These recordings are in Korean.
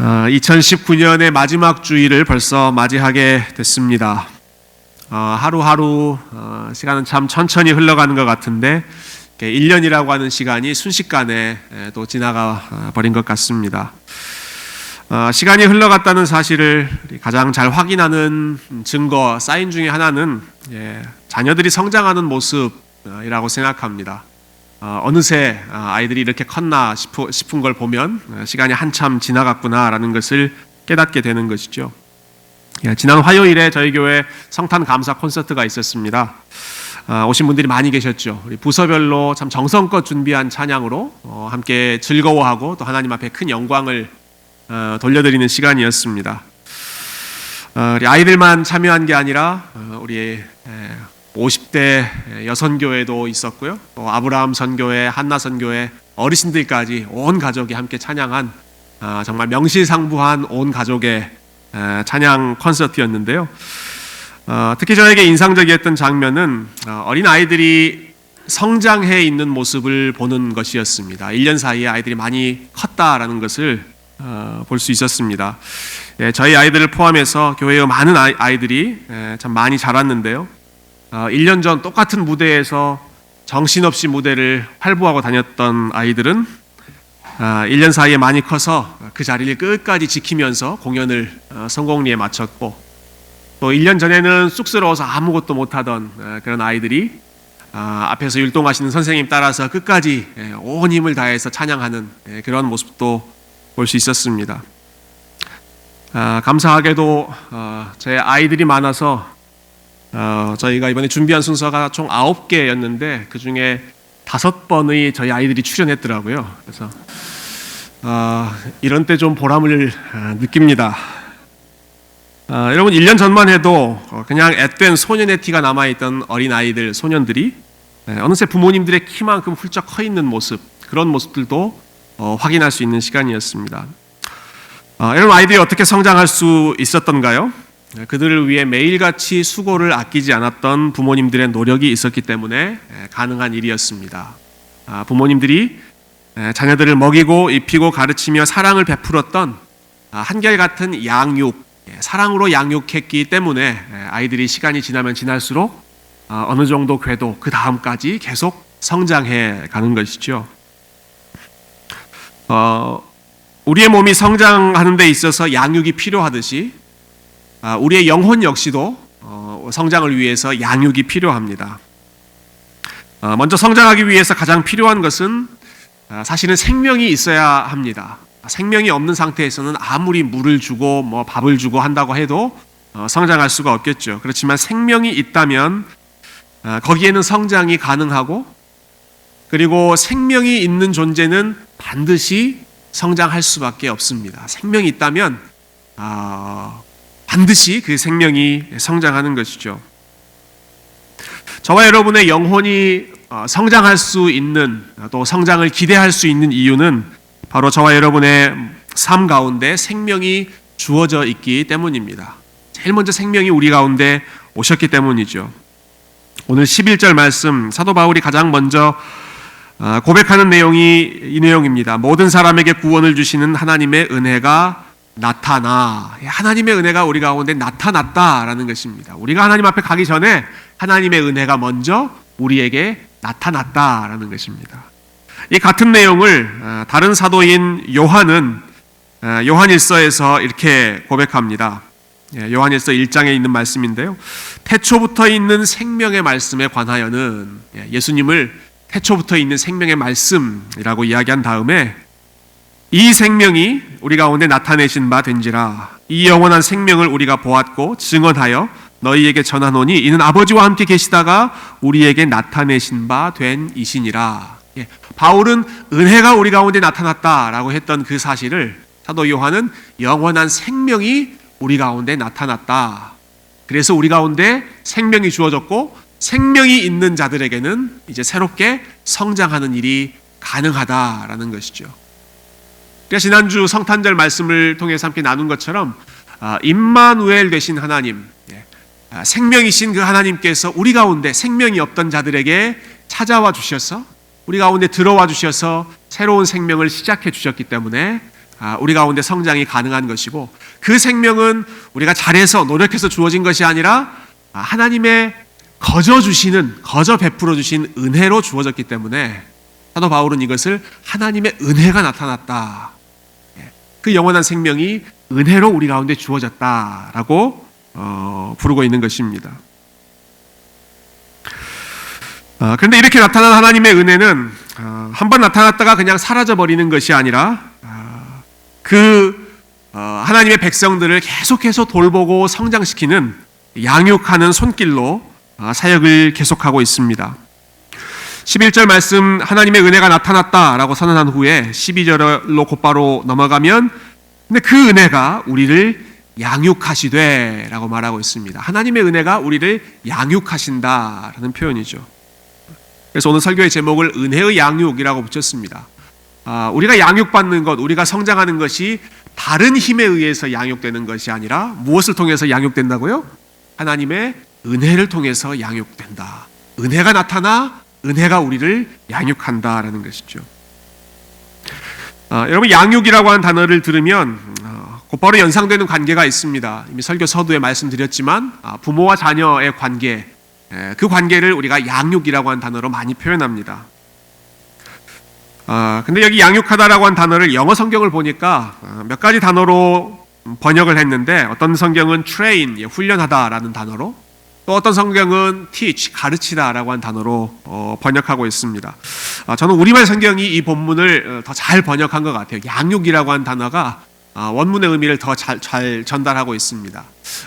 2019년의 마지막 주일을 벌써 맞이하게 됐습니다. 하루하루 시간은 참 천천히 흘러가는 것 같은데 1년이라고 하는 시간이 순식간에 또 지나가 버린 것 같습니다. 시간이 흘러갔다는 사실을 가장 잘 확인하는 증거, 사인 중에 하나는 자녀들이 성장하는 모습이라고 생각합니다. 어느새 아이들이 이렇게 컸나 싶은 걸 보면 시간이 한참 지나갔구나라는 것을 깨닫게 되는 것이죠. 지난 화요일에 저희 교회 성탄 감사 콘서트가 있었습니다. 오신 분들이 많이 계셨죠. 우리 부서별로 참 정성껏 준비한 찬양으로 함께 즐거워하고 또 하나님 앞에 큰 영광을 돌려드리는 시간이었습니다. 우리 아이들만 참여한 게 아니라 우리 50대 여선교회도 있었고요. 또 아브라함 선교회, 한나 선교회, 어르신들까지 온 가족이 함께 찬양한 정말 명실상부한 온 가족의 찬양 콘서트였는데요. 특히 저에게 인상적이었던 장면은 어린 아이들이 성장해 있는 모습을 보는 것이었습니다. 1년 사이에 아이들이 많이 컸다라는 것을 볼 수 있었습니다. 저희 아이들을 포함해서 교회의 많은 아이들이 참 많이 자랐는데요. 1년 전 똑같은 무대에서 정신없이 무대를 활보하고 다녔던 아이들은 1년 사이에 많이 커서 그 자리를 끝까지 지키면서 공연을 성공리에 마쳤고, 또 1년 전에는 쑥스러워서 아무것도 못하던 그런 아이들이 앞에서 율동하시는 선생님 따라서 끝까지 온 힘을 다해서 찬양하는 그런 모습도 볼 수 있었습니다. 감사하게도 제 아이들이 많아서 저희가 이번에 준비한 순서가 총 9개였는데 그 중에 5번의 저희 아이들이 출연했더라고요. 그래서 이런 때 좀 보람을 느낍니다. 여러분, 1년 전만 해도 그냥 앳된 소년의 티가 남아있던 어린 아이들, 소년들이 어느새 부모님들의 키만큼 훌쩍 커 있는 모습, 그런 모습들도 확인할 수 있는 시간이었습니다. 여러분, 아이들이 어떻게 성장할 수 있었던가요? 그들을 위해 매일같이 수고를 아끼지 않았던 부모님들의 노력이 있었기 때문에 가능한 일이었습니다. 부모님들이 자녀들을 먹이고 입히고 가르치며 사랑을 베풀었던 한결같은 양육, 사랑으로 양육했기 때문에 아이들이 시간이 지나면 지날수록 어느 정도 궤도, 그 다음까지 계속 성장해 가는 것이죠. 우리의 몸이 성장하는 데 있어서 양육이 필요하듯이 우리의 영혼 역시도 성장을 위해서 양육이 필요합니다. 먼저 성장하기 위해서 가장 필요한 것은 사실은 생명이 있어야 합니다. 생명이 없는 상태에서는 아무리 물을 주고 밥을 주고 한다고 해도 성장할 수가 없겠죠. 그렇지만 생명이 있다면 거기에는 성장이 가능하고, 그리고 생명이 있는 존재는 반드시 성장할 수밖에 없습니다. 생명이 있다면 반드시 그 생명이 성장하는 것이죠. 저와 여러분의 영혼이 성장할 수 있는, 또 성장을 기대할 수 있는 이유는 바로 저와 여러분의 삶 가운데 생명이 주어져 있기 때문입니다. 제일 먼저 생명이 우리 가운데 오셨기 때문이죠. 오늘 11절 말씀, 사도 바울이 가장 먼저 고백하는 내용이 이 내용입니다. 모든 사람에게 구원을 주시는 하나님의 은혜가 나타나. 하나님의 은혜가 우리 가운데 나타났다라는 것입니다. 우리가 하나님 앞에 가기 전에 하나님의 은혜가 먼저 우리에게 나타났다라는 것입니다. 이 같은 내용을 다른 사도인 요한은 요한일서에서 이렇게 고백합니다. 요한일서 1장에 있는 말씀인데요. 태초부터 있는 생명의 말씀에 관하여는, 예수님을 태초부터 있는 생명의 말씀이라고 이야기한 다음에, 이 생명이 우리 가운데 나타내신 바 된지라. 이 영원한 생명을 우리가 보았고 증언하여 너희에게 전하노니 이는 아버지와 함께 계시다가 우리에게 나타내신 바 된 이시니라. 바울은 은혜가 우리 가운데 나타났다라고 했던 그 사실을 사도 요한은 영원한 생명이 우리 가운데 나타났다. 그래서 우리 가운데 생명이 주어졌고, 생명이 있는 자들에게는 이제 새롭게 성장하는 일이 가능하다라는 것이죠. 그래서 지난주 성탄절 말씀을 통해서 함께 나눈 것처럼 임마누엘 되신 하나님, 생명이신 그 하나님께서 우리 가운데 생명이 없던 자들에게 찾아와 주셔서 우리 가운데 들어와 주셔서 새로운 생명을 시작해 주셨기 때문에 우리 가운데 성장이 가능한 것이고, 그 생명은 우리가 잘해서 노력해서 주어진 것이 아니라 하나님의 거저 베풀어 주신 은혜로 주어졌기 때문에 사도 바울은 이것을 하나님의 은혜가 나타났다, 그 영원한 생명이 은혜로 우리 가운데 주어졌다라고 부르고 있는 것입니다. 그런데 이렇게 나타난 하나님의 은혜는 한번 나타났다가 그냥 사라져버리는 것이 아니라 하나님의 백성들을 계속해서 돌보고 성장시키는, 양육하는 손길로 사역을 계속하고 있습니다. 11절 말씀, 하나님의 은혜가 나타났다라고 선언한 후에 12절로 곧바로 넘어가면, 근데 그 은혜가 우리를 양육하시되 라고 말하고 있습니다. 하나님의 은혜가 우리를 양육하신다라는 표현이죠. 그래서 오늘 설교의 제목을 은혜의 양육이라고 붙였습니다. 우리가 양육받는 것, 우리가 성장하는 것이 다른 힘에 의해서 양육되는 것이 아니라 무엇을 통해서 양육된다고요? 하나님의 은혜를 통해서 양육된다. 은혜가 나타나 은혜가 우리를 양육한다라는 것이죠. 여러분, 양육이라고 하는 단어를 들으면 곧바로 연상되는 관계가 있습니다. 이미 설교 서두에 말씀드렸지만 부모와 자녀의 관계, 그 관계를 우리가 양육이라고 하는 단어로 많이 표현합니다. 근데 여기 양육하다라고 하는 단어를 영어 성경을 보니까 몇 가지 단어로 번역을 했는데, 어떤 성경은 train, 훈련하다라는 단어로, 또 어떤 성경은 teach, 가르치다라고 하는 단어로 번역하고 있습니다. 저는 우리말 성경이 이 본문을 더 잘 번역한 것 같아요. 양육이라고 하는 단어가 원문의 의미를 더 잘 전달하고 있습니다.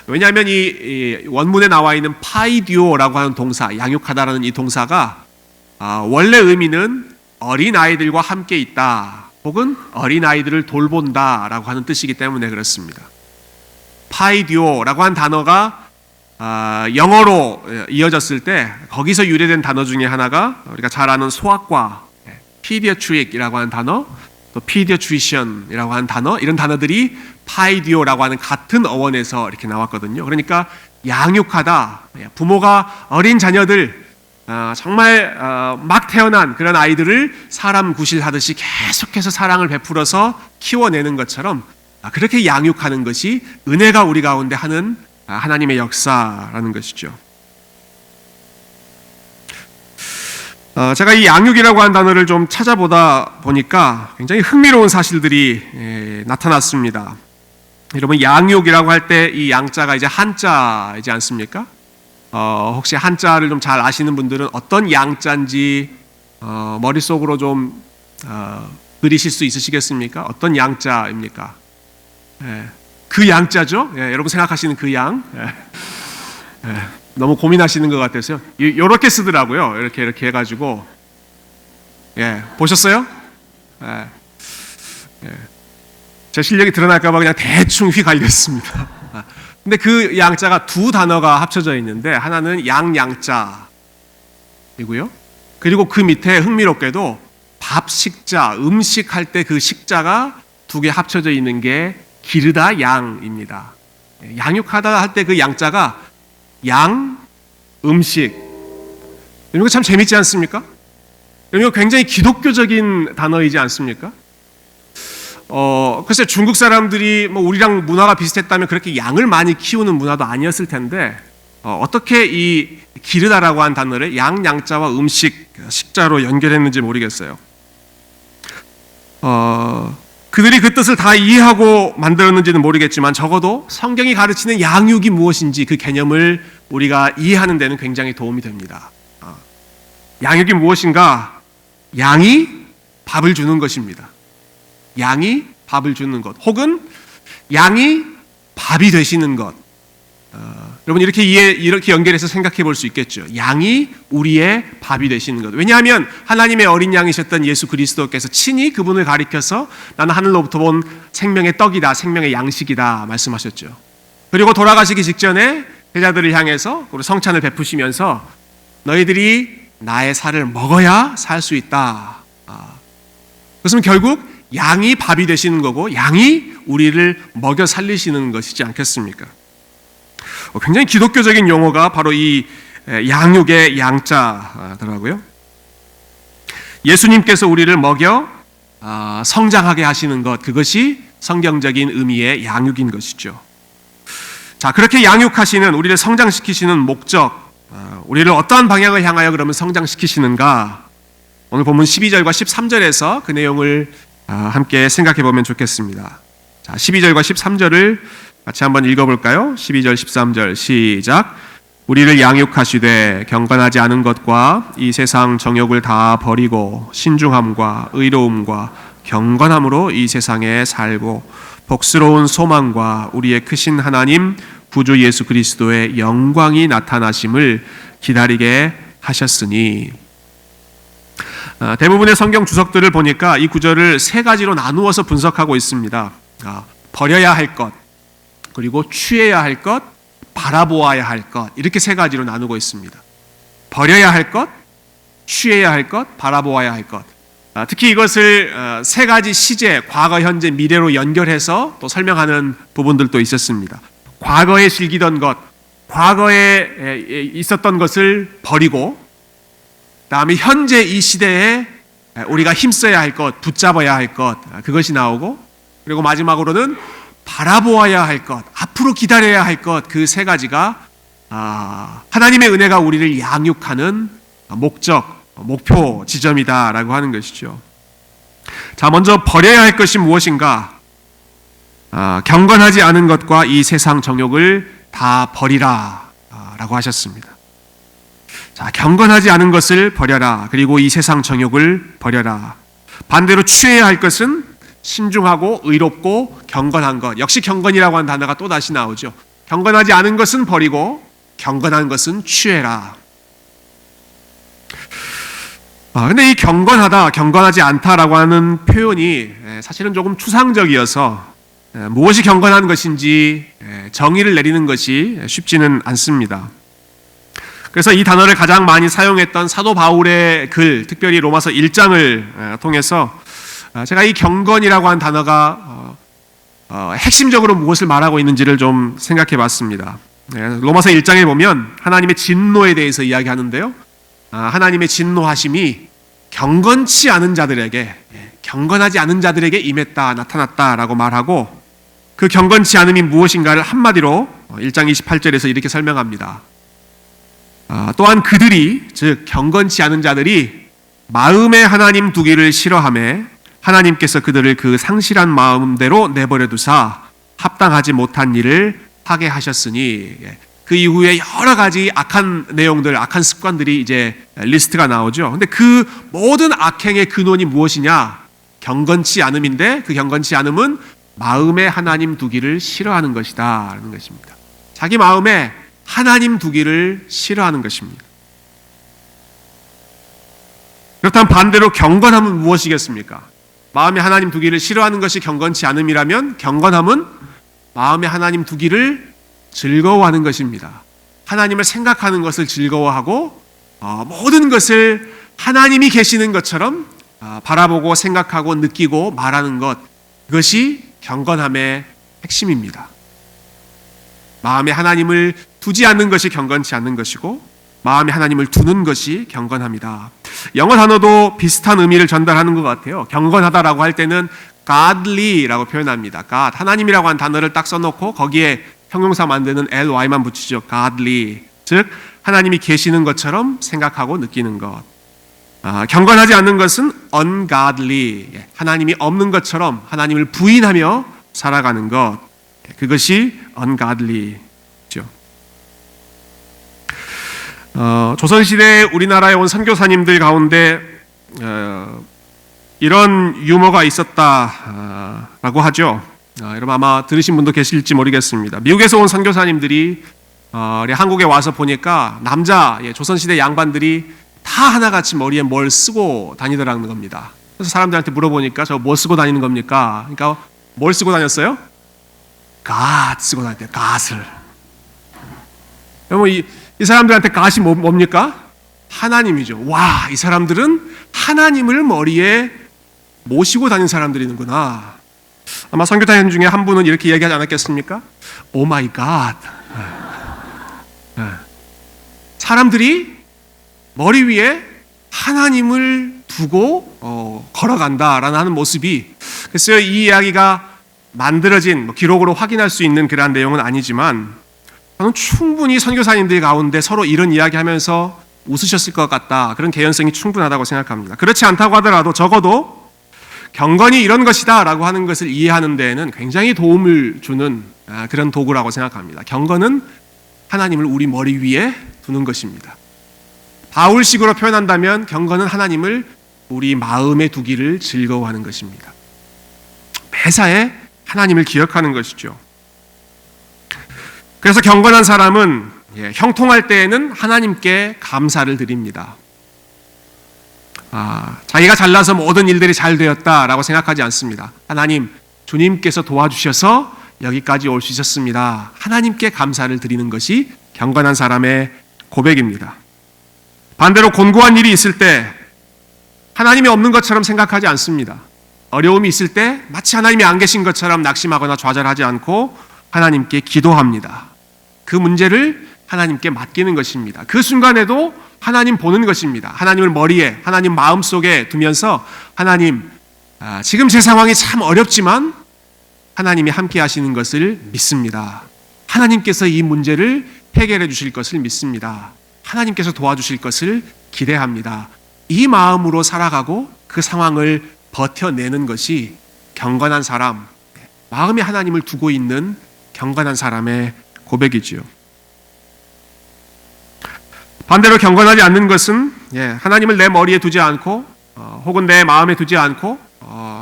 왜냐하면 이 원문에 나와 있는 파이디오라고 하는 동사, 양육하다라는 이 동사가 원래 의미는 어린아이들과 함께 있다, 혹은 어린아이들을 돌본다라고 하는 뜻이기 때문에 그렇습니다. 파이디오라고 하는 단어가 영어로 이어졌을 때 거기서 유래된 단어 중에 하나가 우리가 잘 아는 소아과, pediatric이라고 하는 단어, 또 pediatrician이라고 하는 단어, 이런 단어들이 파이디오라고 하는 같은 어원에서 이렇게 나왔거든요. 그러니까 양육하다, 부모가 어린 자녀들, 정말 막 태어난 그런 아이들을 사람 구실하듯이 계속해서 사랑을 베풀어서 키워내는 것처럼 그렇게 양육하는 것이 은혜가 우리 가운데 하는 하나님의 역사라는 것이죠. 제가 이 양육이라고 하는 단어를 좀 찾아보다 보니까 굉장히 흥미로운 사실들이 나타났습니다. 여러분, 양육이라고 할 때 이 양자가 이제 한자이지 않습니까? 혹시 한자를 좀 잘 아시는 분들은 어떤 양자인지 머릿속으로 좀 그리실 수 있으시겠습니까? 어떤 양자입니까? 그 양자죠? 여러분 생각하시는 그 양. 너무 고민하시는 것 같아서요. 이렇게 쓰더라고요. 이렇게 해가지고. 보셨어요? 제 실력이 드러날까봐 그냥 대충 휘갈렸습니다. 근데 그 양자가 두 단어가 합쳐져 있는데, 하나는 양자이고요. 그리고 그 밑에 흥미롭게도 밥 식자, 음식 할 때 그 식자가 두 개 합쳐져 있는 게 기르다 양입니다. 양육하다 할 때 그 양자가 양, 음식. 이거 참 재밌지 않습니까? 이거 굉장히 기독교적인 단어이지 않습니까? 글쎄, 중국 사람들이 뭐 우리랑 문화가 비슷했다면 그렇게 양을 많이 키우는 문화도 아니었을 텐데, 어떻게 이 기르다라고 한 단어를 양자와 음식, 식자로 연결했는지 모르겠어요. 그들이 그 뜻을 다 이해하고 만들었는지는 모르겠지만, 적어도 성경이 가르치는 양육이 무엇인지 그 개념을 우리가 이해하는 데는 굉장히 도움이 됩니다. 양육이 무엇인가? 양이 밥을 주는 것입니다. 양이 밥을 주는 것, 혹은 양이 밥이 되시는 것. 여러분, 이렇게 연결해서 생각해 볼 수 있겠죠. 양이 우리의 밥이 되시는 것. 왜냐하면 하나님의 어린 양이셨던 예수 그리스도께서 친히 그분을 가리켜서 나는 하늘로부터 본 생명의 떡이다, 생명의 양식이다 말씀하셨죠. 그리고 돌아가시기 직전에 제자들을 향해서 성찬을 베푸시면서 너희들이 나의 살을 먹어야 살 수 있다. 그것은 결국 양이 밥이 되시는 거고, 양이 우리를 먹여 살리시는 것이지 않겠습니까? 굉장히 기독교적인 용어가 바로 이 양육의 양자더라고요. 예수님께서 우리를 먹여 성장하게 하시는 것, 그것이 성경적인 의미의 양육인 것이죠. 자, 그렇게 양육하시는, 우리를 성장시키시는 목적, 우리를 어떠한 방향을 향하여 그러면 성장시키시는가? 오늘 본문 12절과 13절에서 그 내용을 함께 생각해 보면 좋겠습니다. 자, 12절과 13절을 같이 한번 읽어볼까요? 12절, 13절 시작. 우리를 양육하시되 경건하지 않은 것과 이 세상 정욕을 다 버리고 신중함과 의로움과 경건함으로 이 세상에 살고 복스러운 소망과 우리의 크신 하나님 구주 예수 그리스도의 영광이 나타나심을 기다리게 하셨으니. 대부분의 성경 주석들을 보니까 이 구절을 세 가지로 나누어서 분석하고 있습니다. 버려야 할 것, 그리고 취해야 할 것, 바라보아야 할 것, 이렇게 세 가지로 나누고 있습니다. 버려야 할 것, 취해야 할 것, 바라보아야 할 것. 특히 이것을 세 가지 시제, 과거, 현재, 미래로 연결해서 또 설명하는 부분들도 있었습니다. 과거에 즐기던 것, 과거에 있었던 것을 버리고, 다음에 현재 이 시대에 우리가 힘써야 할 것, 붙잡아야 할 것, 그것이 나오고, 그리고 마지막으로는 바라보아야 할 것, 앞으로 기다려야 할 것, 그 세 가지가 하나님의 은혜가 우리를 양육하는 목적, 목표, 지점이다라고 하는 것이죠. 자, 먼저 버려야 할 것이 무엇인가? 경건하지 않은 것과 이 세상 정욕을 다 버리라 라고 하셨습니다. 자, 경건하지 않은 것을 버려라. 그리고 이 세상 정욕을 버려라. 반대로 취해야 할 것은 신중하고 의롭고 경건한 것. 역시 경건이라고 하는 단어가 또 다시 나오죠. 경건하지 않은 것은 버리고 경건한 것은 취해라. 근데 이 경건하다, 경건하지 않다라고 하는 표현이 사실은 조금 추상적이어서 무엇이 경건한 것인지 정의를 내리는 것이 쉽지는 않습니다. 그래서 이 단어를 가장 많이 사용했던 사도 바울의 글, 특별히 로마서 1장을 통해서 제가 이 경건이라고 하는 단어가 핵심적으로 무엇을 말하고 있는지를 좀 생각해 봤습니다. 로마서 1장에 보면 하나님의 진노에 대해서 이야기하는데요. 하나님의 진노하심이 경건치 않은 자들에게, 경건하지 않은 자들에게 임했다, 나타났다라고 말하고, 그 경건치 않음이 무엇인가를 한마디로 1장 28절에서 이렇게 설명합니다. 또한 그들이, 즉 경건치 않은 자들이 마음에 하나님 두기를 싫어하며 하나님께서 그들을 그 상실한 마음대로 내버려 두사 합당하지 못한 일을 하게 하셨으니, 그 이후에 여러 가지 악한 내용들, 악한 습관들이 이제 리스트가 나오죠. 근데 그 모든 악행의 근원이 무엇이냐? 경건치 않음인데, 그 경건치 않음은 마음에 하나님 두기를 싫어하는 것이다 라는 것입니다. 자기 마음에 하나님 두기를 싫어하는 것입니다. 그렇다면 반대로 경건함은 무엇이겠습니까? 마음에 하나님 두기를 싫어하는 것이 경건치 않음이라면, 경건함은 마음에 하나님 두기를 즐거워하는 것입니다. 하나님을 생각하는 것을 즐거워하고 모든 것을 하나님이 계시는 것처럼 바라보고 생각하고 느끼고 말하는 것, 그것이 경건함의 핵심입니다. 마음에 하나님을 두지 않는 것이 경건치 않는 것이고, 마음에 하나님을 두는 것이 경건함이다. 영어 단어도 비슷한 의미를 전달하는 것 같아요. 경건하다라고 할 때는 godly라고 표현합니다. God, 하나님이라고 하는 단어를 딱 써놓고 거기에 형용사 만드는 ly만 붙이죠. godly, 즉 하나님이 계시는 것처럼 생각하고 느끼는 것. 경건하지 않는 것은 ungodly, 하나님이 없는 것처럼 하나님을 부인하며 살아가는 것, 그것이 ungodly죠. 조선시대 우리나라에 온 선교사님들 가운데 이런 유머가 있었다라고 하죠. 여러분 아마 들으신 분도 계실지 모르겠습니다. 미국에서 온 선교사님들이 한국에 와서 보니까 남자 조선시대 양반들이 다 하나같이 머리에 뭘 쓰고 다니더라는 겁니다. 그래서 사람들한테 물어보니까 저 뭐 쓰고 다니는 겁니까? 그러니까 뭘 쓰고 다녔어요? God 쓰고 다녔대요. God을. 여러분 이 사람들한테 God이 뭡니까? 하나님이죠. 와, 이 사람들은 하나님을 머리에 모시고 다니는 사람들이는구나. 아마 선교사님 중에 한 분은 이렇게 얘기하지 않았겠습니까? 오 마이 갓. 사람들이 머리 위에 하나님을 두고 걸어간다라는 모습이, 글쎄요, 이 이야기가 만들어진 기록으로 확인할 수 있는 그러한 내용은 아니지만 저는 충분히 선교사님들 가운데 서로 이런 이야기하면서 웃으셨을 것 같다. 그런 개연성이 충분하다고 생각합니다. 그렇지 않다고 하더라도 적어도 경건이 이런 것이다 라고 하는 것을 이해하는 데에는 굉장히 도움을 주는 그런 도구라고 생각합니다. 경건은 하나님을 우리 머리 위에 두는 것입니다. 바울식으로 표현한다면 경건은 하나님을 우리 마음에 두기를 즐거워하는 것입니다. 매사에 하나님을 기억하는 것이죠. 그래서 경건한 사람은 형통할 때에는 하나님께 감사를 드립니다. 자기가 잘나서 모든 일들이 잘 되었다라고 생각하지 않습니다. 하나님, 주님께서 도와주셔서 여기까지 올 수 있었습니다. 하나님께 감사를 드리는 것이 경건한 사람의 고백입니다. 반대로 곤고한 일이 있을 때 하나님이 없는 것처럼 생각하지 않습니다. 어려움이 있을 때 마치 하나님이 안 계신 것처럼 낙심하거나 좌절하지 않고 하나님께 기도합니다. 그 문제를 하나님께 맡기는 것입니다. 그 순간에도 하나님 보는 것입니다. 하나님을 머리에, 하나님 마음속에 두면서 하나님, 지금 제 상황이 참 어렵지만 하나님이 함께 하시는 것을 믿습니다. 하나님께서 이 문제를 해결해 주실 것을 믿습니다. 하나님께서 도와주실 것을 기대합니다. 이 마음으로 살아가고 그 상황을 버텨내는 것이 경건한 사람, 마음에 하나님을 두고 있는 경건한 사람의 고백이지요. 반대로 경건하지 않는 것은 하나님을 내 머리에 두지 않고 혹은 내 마음에 두지 않고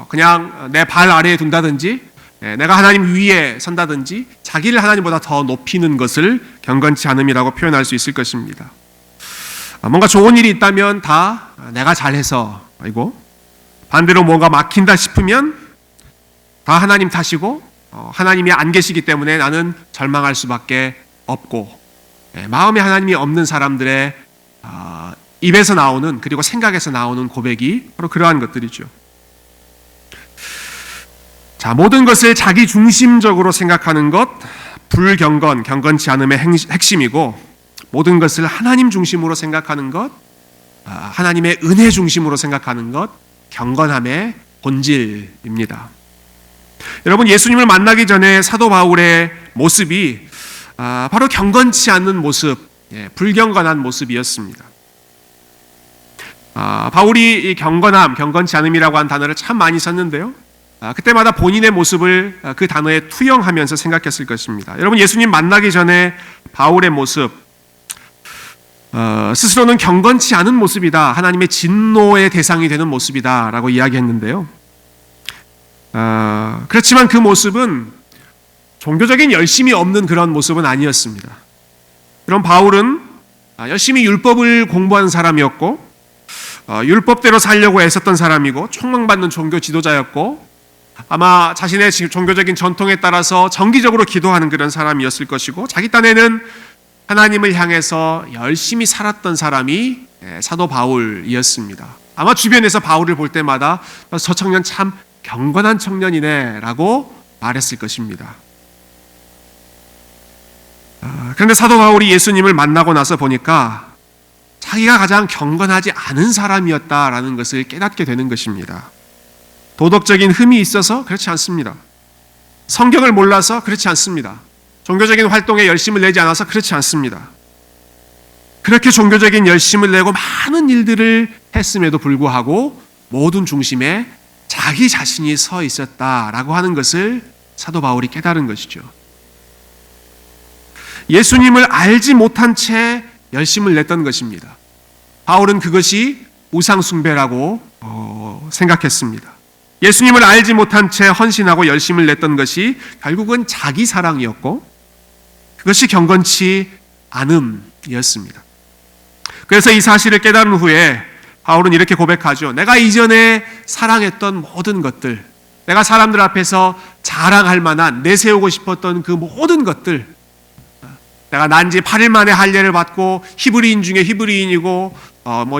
그냥 내 발 아래에 둔다든지 내가 하나님 위에 선다든지 자기를 하나님보다 더 높이는 것을 경건치 않음이라고 표현할 수 있을 것입니다. 뭔가 좋은 일이 있다면 다 내가 잘해서 아이고, 반대로 뭔가 막힌다 싶으면 다 하나님 탓이고 하나님이 안 계시기 때문에 나는 절망할 수밖에 없고, 마음에 하나님이 없는 사람들의 입에서 나오는, 그리고 생각에서 나오는 고백이 바로 그러한 것들이죠. 자, 모든 것을 자기 중심적으로 생각하는 것, 불경건, 경건치 않음의 핵심이고, 모든 것을 하나님 중심으로 생각하는 것, 하나님의 은혜 중심으로 생각하는 것, 경건함의 본질입니다. 여러분, 예수님을 만나기 전에 사도 바울의 모습이 바로 경건치 않는 모습, 불경건한 모습이었습니다. 바울이 이 경건함, 경건치 않음이라고 한 단어를 참 많이 썼는데요. 그때마다 본인의 모습을 그 단어에 투영하면서 생각했을 것입니다. 여러분, 예수님 만나기 전에 바울의 모습, 스스로는 경건치 않은 모습이다, 하나님의 진노의 대상이 되는 모습이다 라고 이야기했는데요. 그렇지만 그 모습은 종교적인 열심이 없는 그런 모습은 아니었습니다. 그럼 바울은 열심히 율법을 공부한 사람이었고, 율법대로 살려고 애썼던 사람이고, 촉망받는 종교 지도자였고, 아마 자신의 종교적인 전통에 따라서 정기적으로 기도하는 그런 사람이었을 것이고, 자기 딴에는 하나님을 향해서 열심히 살았던 사람이 사도 바울이었습니다. 아마 주변에서 바울을 볼 때마다 저 청년 참 경건한 청년이네 라고 말했을 것입니다. 그런데 사도 바울이 예수님을 만나고 나서 보니까 자기가 가장 경건하지 않은 사람이었다라는 것을 깨닫게 되는 것입니다. 도덕적인 흠이 있어서 그렇지 않습니다. 성경을 몰라서 그렇지 않습니다. 종교적인 활동에 열심을 내지 않아서 그렇지 않습니다. 그렇게 종교적인 열심을 내고 많은 일들을 했음에도 불구하고 모든 중심에 자기 자신이 서 있었다라고 하는 것을 사도 바울이 깨달은 것이죠. 예수님을 알지 못한 채 열심을 냈던 것입니다. 바울은 그것이 우상숭배라고 생각했습니다. 예수님을 알지 못한 채 헌신하고 열심을 냈던 것이 결국은 자기 사랑이었고, 그것이 경건치 않음이었습니다. 그래서 이 사실을 깨달은 후에 바울은 이렇게 고백하죠. 내가 이전에 사랑했던 모든 것들, 내가 사람들 앞에서 자랑할 만한, 내세우고 싶었던 그 모든 것들, 내가 난지 8일 만에 할례를 받고 히브리인 중에 히브리인이고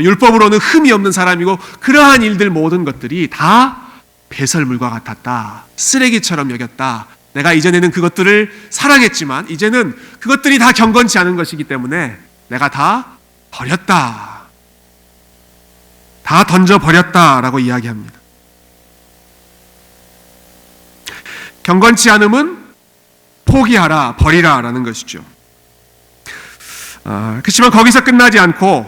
율법으로는 흠이 없는 사람이고, 그러한 일들 모든 것들이 다 배설물과 같았다, 쓰레기처럼 여겼다. 내가 이전에는 그것들을 사랑했지만 이제는 그것들이 다 경건치 않은 것이기 때문에 내가 다 버렸다, 다 던져버렸다라고 이야기합니다. 경건치 않음은 포기하라, 버리라 라는 것이죠. 그렇지만 거기서 끝나지 않고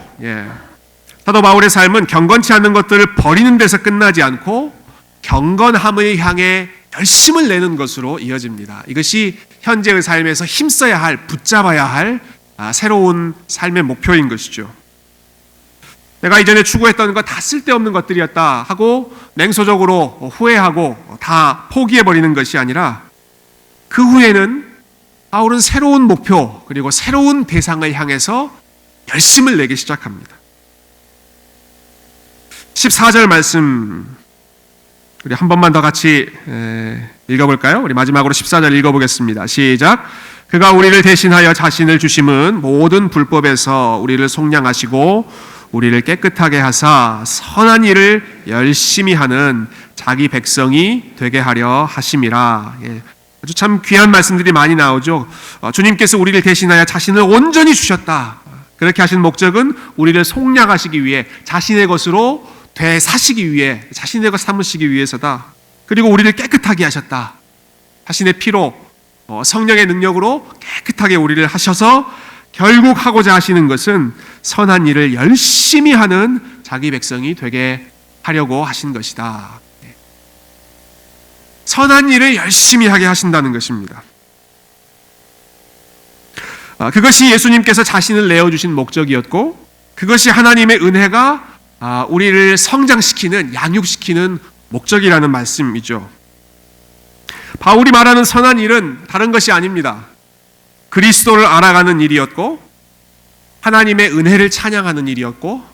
사도 바울의 삶은 경건치 않은 것들을 버리는 데서 끝나지 않고 경건함을 향해 열심을 내는 것으로 이어집니다. 이것이 현재의 삶에서 힘써야 할, 붙잡아야 할 새로운 삶의 목표인 것이죠. 내가 이전에 추구했던 거 다 쓸데없는 것들이었다 하고 냉소적으로 후회하고 다 포기해버리는 것이 아니라 그 후에는 바울은 새로운 목표 그리고 새로운 대상을 향해서 열심을 내기 시작합니다. 14절 말씀 우리 한 번만 더 같이 읽어볼까요? 우리 마지막으로 14절 읽어보겠습니다. 시작. 그가 우리를 대신하여 자신을 주심은 모든 불법에서 우리를 속량하시고 우리를 깨끗하게 하사 선한 일을 열심히 하는 자기 백성이 되게 하려 하심이라. 아주 참 귀한 말씀들이 많이 나오죠. 주님께서 우리를 대신하여 자신을 온전히 주셨다. 그렇게 하신 목적은 우리를 속량하시기 위해, 자신의 것으로 되사시기 위해, 자신의 것 삼으시기 위해서다. 그리고 우리를 깨끗하게 하셨다. 자신의 피로, 성령의 능력으로 깨끗하게 우리를 하셔서 결국 하고자 하시는 것은 선한 일을 열심히 하는 자기 백성이 되게 하려고 하신 것이다. 선한 일을 열심히 하게 하신다는 것입니다. 그것이 예수님께서 자신을 내어주신 목적이었고, 그것이 하나님의 은혜가 우리를 성장시키는, 양육시키는 목적이라는 말씀이죠. 바울이 말하는 선한 일은 다른 것이 아닙니다. 그리스도를 알아가는 일이었고, 하나님의 은혜를 찬양하는 일이었고,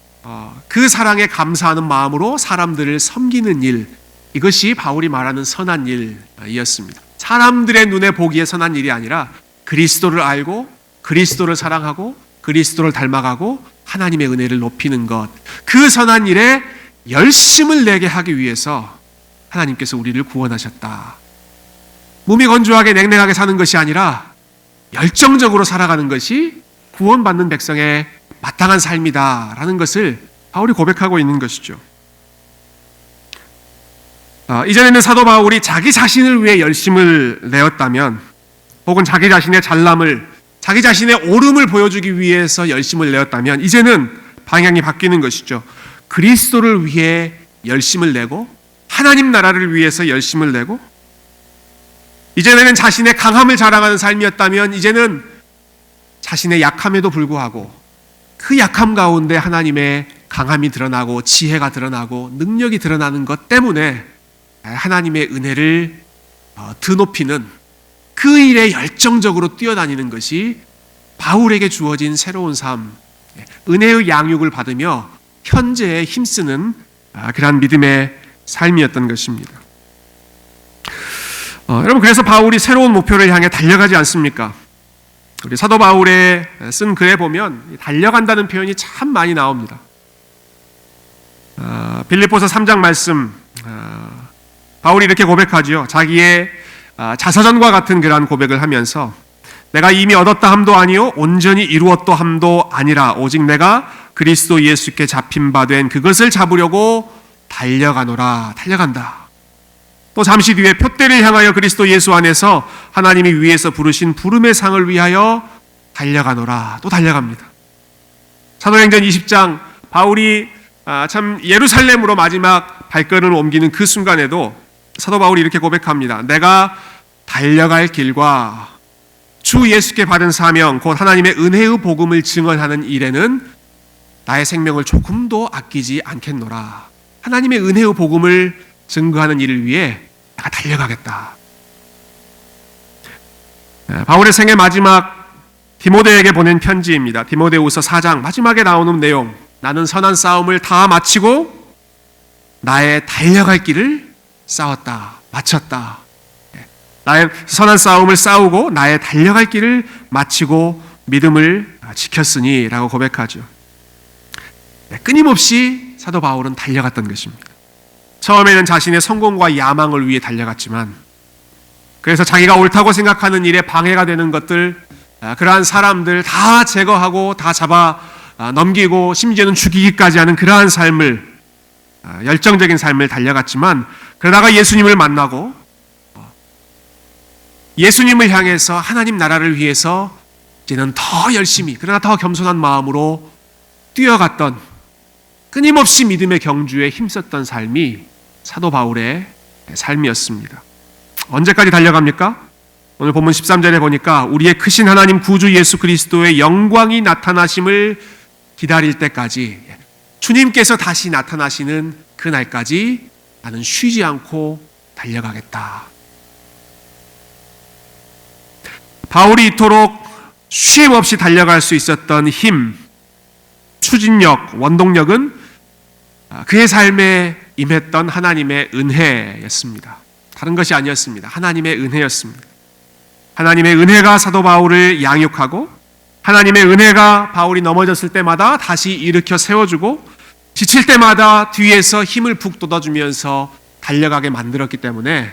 그 사랑에 감사하는 마음으로 사람들을 섬기는 일, 이것이 바울이 말하는 선한 일이었습니다. 사람들의 눈에 보기에 선한 일이 아니라 그리스도를 알고 그리스도를 사랑하고 그리스도를 닮아가고 하나님의 은혜를 높이는 것, 그 선한 일에 열심을 내게 하기 위해서 하나님께서 우리를 구원하셨다. 몸이 건조하게 냉랭하게 사는 것이 아니라 열정적으로 살아가는 것이 구원받는 백성의 마땅한 삶이다라는 것을 바울이 고백하고 있는 것이죠. 이전에는 사도 바울이 자기 자신을 위해 열심을 내었다면, 혹은 자기 자신의 잘남을, 자기 자신의 옳음을 보여주기 위해서 열심을 내었다면, 이제는 방향이 바뀌는 것이죠. 그리스도를 위해 열심을 내고 하나님 나라를 위해서 열심을 내고, 이전에는 자신의 강함을 자랑하는 삶이었다면 이제는 자신의 약함에도 불구하고 그 약함 가운데 하나님의 강함이 드러나고 지혜가 드러나고 능력이 드러나는 것 때문에 하나님의 은혜를 드높이는 그 일에 열정적으로 뛰어다니는 것이 바울에게 주어진 새로운 삶, 은혜의 양육을 받으며 현재에 힘쓰는 그러한 믿음의 삶이었던 것입니다. 여러분, 그래서 바울이 새로운 목표를 향해 달려가지 않습니까? 우리 사도 바울의 쓴 글에 보면 달려간다는 표현이 참 많이 나옵니다. 빌립보서 3장 말씀, 바울이 이렇게 고백하죠. 자기의 자서전과 같은 그러한 고백을 하면서 내가 이미 얻었다 함도 아니요 온전히 이루었다 함도 아니라 오직 내가 그리스도 예수께 잡힌 바 된 그것을 잡으려고 달려가노라. 달려간다. 또 잠시 뒤에 표대를 향하여 그리스도 예수 안에서 하나님이 위에서 부르신 부름의 상을 위하여 달려가노라. 또 달려갑니다. 사도행전 20장 바울이 참 예루살렘으로 마지막 발걸음을 옮기는 그 순간에도 사도 바울이 이렇게 고백합니다. 내가 달려갈 길과 주 예수께 받은 사명 곧 하나님의 은혜의 복음을 증언하는 일에는 나의 생명을 조금도 아끼지 않겠노라. 하나님의 은혜의 복음을 증거하는 일을 위해 내가 달려가겠다. 바울의 생애 마지막 디모데에게 보낸 편지입니다. 디모데후서 4장 마지막에 나오는 내용, 나는 선한 싸움을 다 마치고 나의 달려갈 길을 싸웠다, 마쳤다. 나의 선한 싸움을 싸우고 나의 달려갈 길을 마치고 믿음을 지켰으니 라고 고백하죠. 끊임없이 사도 바울은 달려갔던 것입니다. 처음에는 자신의 성공과 야망을 위해 달려갔지만, 그래서 자기가 옳다고 생각하는 일에 방해가 되는 것들, 그러한 사람들 다 제거하고 다 잡아 넘기고 심지어는 죽이기까지 하는 그러한 삶을, 열정적인 삶을 달려갔지만, 그러다가 예수님을 만나고 예수님을 향해서 하나님 나라를 위해서 이제는 더 열심히 그러나 더 겸손한 마음으로 뛰어갔던, 끊임없이 믿음의 경주에 힘썼던 삶이 사도 바울의 삶이었습니다. 언제까지 달려갑니까? 오늘 본문 13절에 보니까 우리의 크신 하나님 구주 예수 그리스도의 영광이 나타나심을 기다릴 때까지, 주님께서 다시 나타나시는 그날까지 나는 쉬지 않고 달려가겠다. 바울이 이토록 쉼 없이 달려갈 수 있었던 힘, 추진력, 원동력은 그의 삶에 임했던 하나님의 은혜였습니다. 다른 것이 아니었습니다. 하나님의 은혜였습니다. 하나님의 은혜가 사도 바울을 양육하고, 하나님의 은혜가 바울이 넘어졌을 때마다 다시 일으켜 세워주고, 지칠 때마다 뒤에서 힘을 푹 돋아주면서 달려가게 만들었기 때문에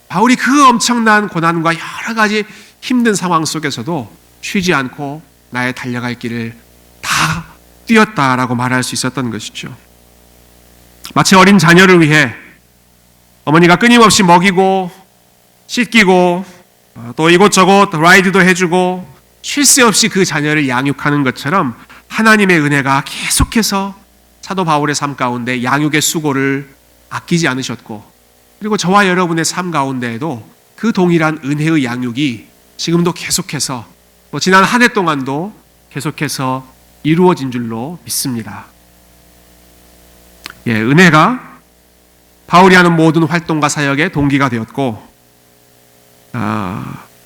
바울이 그 엄청난 고난과 여러 가지 힘든 상황 속에서도 쉬지 않고 나의 달려갈 길을 다 뛰었다라고 말할 수 있었던 것이죠. 마치 어린 자녀를 위해 어머니가 끊임없이 먹이고 씻기고 또 이곳저곳 라이드도 해주고 쉴 새 없이 그 자녀를 양육하는 것처럼 하나님의 은혜가 계속해서 사도 바울의 삶 가운데 양육의 수고를 아끼지 않으셨고, 그리고 저와 여러분의 삶 가운데에도 그 동일한 은혜의 양육이 지금도 계속해서 또 지난 한 해 동안도 계속해서 이루어진 줄로 믿습니다. 은혜가 바울이 하는 모든 활동과 사역의 동기가 되었고,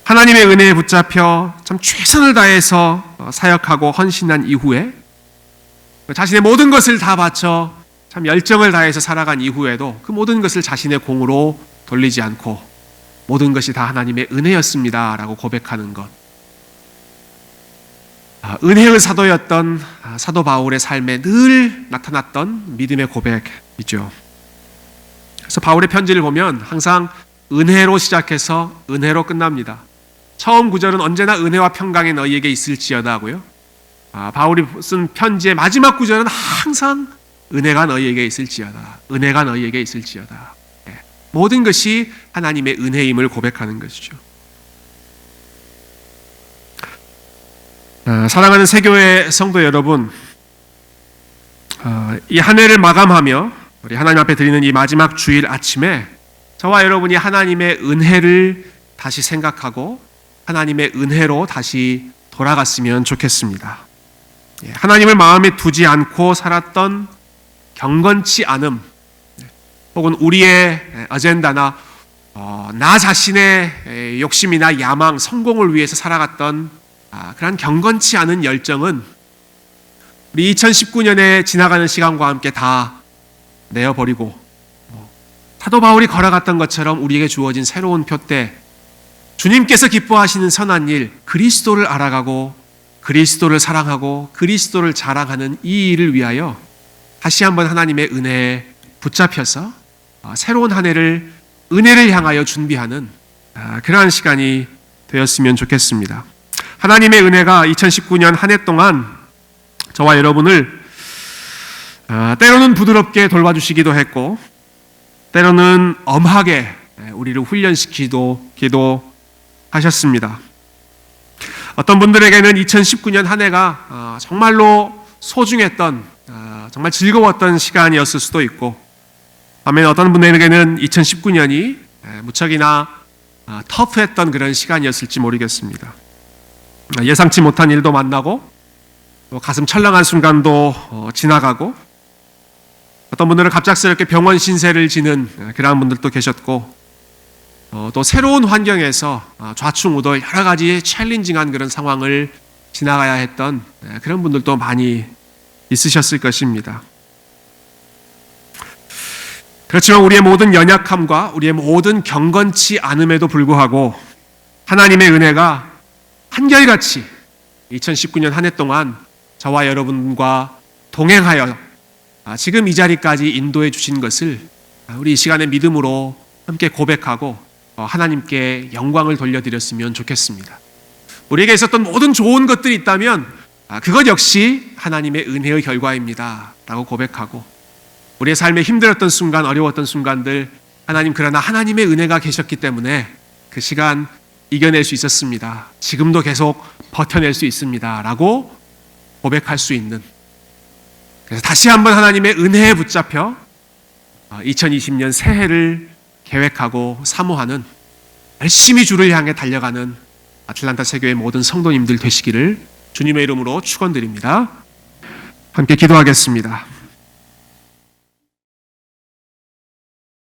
하나님의 은혜에 붙잡혀 참 최선을 다해서 사역하고 헌신한 이후에, 자신의 모든 것을 다 바쳐 참 열정을 다해서 살아간 이후에도 그 모든 것을 자신의 공으로 돌리지 않고 모든 것이 다 하나님의 은혜였습니다 라고 고백하는 것, 은혜의 사도였던 사도 바울의 삶에 늘 나타났던 믿음의 고백이죠. 그래서 바울의 편지를 보면 항상 은혜로 시작해서 은혜로 끝납니다. 처음 구절은 언제나 은혜와 평강이 너희에게 있을지어다 하고요, 바울이 쓴 편지의 마지막 구절은 항상 은혜가 너희에게 있을지어다, 은혜가 너희에게 있을지어다. 모든 것이 하나님의 은혜임을 고백하는 것이죠. 사랑하는 새교회 성도 여러분, 이 한 해를 마감하며 우리 하나님 앞에 드리는 이 마지막 주일 아침에 저와 여러분이 하나님의 은혜를 다시 생각하고 하나님의 은혜로 다시 돌아갔으면 좋겠습니다. 하나님을 마음에 두지 않고 살았던 경건치 않음, 혹은 우리의 어젠다나 나 자신의 욕심이나 야망, 성공을 위해서 살아갔던 그런 경건치 않은 열정은 우리 2019년에 지나가는 시간과 함께 다 내어버리고, 사도 바울이 걸어갔던 것처럼 우리에게 주어진 새로운 표대, 주님께서 기뻐하시는 선한 일, 그리스도를 알아가고 그리스도를 사랑하고 그리스도를 자랑하는 이 일을 위하여 다시 한번 하나님의 은혜에 붙잡혀서 새로운 한 해를 은혜를 향하여 준비하는 그러한 시간이 되었으면 좋겠습니다. 하나님의 은혜가 2019년 한 해 동안 저와 여러분을 때로는 부드럽게 돌봐주시기도 했고, 때로는 엄하게 우리를 훈련시키기도 하셨습니다. 어떤 분들에게는 2019년 한 해가 정말로 소중했던, 정말 즐거웠던 시간이었을 수도 있고, 반면에 어떤 분들에게는 2019년이 무척이나 터프했던 그런 시간이었을지 모르겠습니다. 예상치 못한 일도 만나고, 또 가슴 철렁한 순간도 지나가고, 어떤 분들은 갑작스럽게 병원 신세를 지는 그런 분들도 계셨고, 또 새로운 환경에서 좌충우돌 여러 가지 챌린징한 그런 상황을 지나가야 했던 그런 분들도 많이 있으셨을 것입니다. 그렇지만 우리의 모든 연약함과 우리의 모든 경건치 않음에도 불구하고 하나님의 은혜가 한결같이 2019년 한 해 동안 저와 여러분과 동행하여 지금 이 자리까지 인도해 주신 것을 우리 이 시간에 믿음으로 함께 고백하고 하나님께 영광을 돌려드렸으면 좋겠습니다. 우리에게 있었던 모든 좋은 것들이 있다면 그것 역시 하나님의 은혜의 결과입니다 라고 고백하고, 우리의 삶에 힘들었던 순간, 어려웠던 순간들, 하나님 그러나 하나님의 은혜가 계셨기 때문에 그 시간 이겨낼 수 있었습니다. 지금도 계속 버텨낼 수 있습니다. 라고 고백할 수 있는, 그래서 다시 한번 하나님의 은혜에 붙잡혀 2020년 새해를 계획하고 사모하는, 열심히 주를 향해 달려가는 아틀란타 세교의 모든 성도님들 되시기를 주님의 이름으로 축원드립니다. 함께 기도하겠습니다.